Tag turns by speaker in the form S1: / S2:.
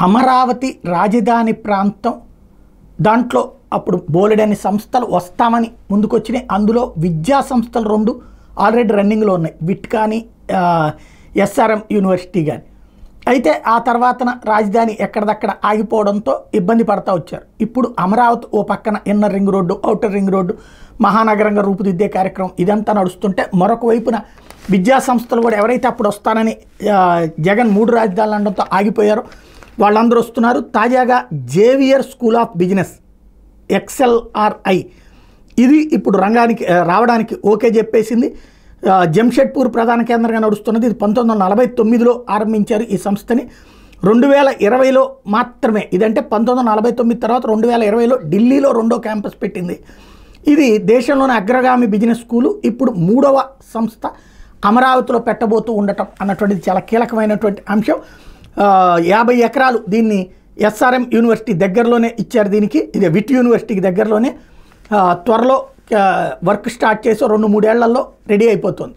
S1: అమరావతి రాజధాని ప్రాంతం దాంట్లో అప్పుడు బోలెడని సంస్థలు వస్తామని ముందుకొచ్చినాయి. అందులో విద్యా సంస్థలు 2 ఆల్రెడీ రన్నింగ్లో ఉన్నాయి, విట్ కానీ ఎస్ఆర్ఎం యూనివర్సిటీ కానీ. అయితే ఆ తర్వాతన రాజధాని ఎక్కడిదక్కడ ఆగిపోవడంతో ఇబ్బంది పడతా వచ్చారు. ఇప్పుడు అమరావతి ఓ పక్కన inner ring road, outer ring road మహానగరంగా రూపుదిద్దే కార్యక్రమం ఇదంతా నడుస్తుంటే, మరొక వైపున విద్యా సంస్థలు కూడా ఎవరైతే అప్పుడు వస్తానని జగన్ 3 రాజధానులు అనడంతో ఆగిపోయారో వాళ్ళందరూ వస్తున్నారు. తాజాగా Xavier school of business XLRI ఇది ఇప్పుడు రంగానికి రావడానికి ఓకే చెప్పేసింది. జంషెడ్పూర్ ప్రధాన కేంద్రంగా నడుస్తున్నది. ఇది 1949లో ఆరంభించారు ఈ సంస్థని. 2020లో మాత్రమే, ఇదంటే 1949 తర్వాత 2020లో ఢిల్లీలో 2వ క్యాంపస్ పెట్టింది. ఇది దేశంలోని అగ్రగామి బిజినెస్ స్కూలు. ఇప్పుడు 3వ సంస్థ అమరావతిలో పెట్టబోతూ ఉండటం అన్నటువంటిది చాలా కీలకమైనటువంటి అంశం. 50 ఎకరాలు దీన్ని ఎస్ఆర్ఎం యూనివర్సిటీ దగ్గరలోనే ఇచ్చారు దీనికి. ఇది విట్ యూనివర్సిటీకి దగ్గరలోనే త్వరలో వర్క్ స్టార్ట్ చేసి 2-3 ఏళ్లలో రెడీ అయిపోతుంది.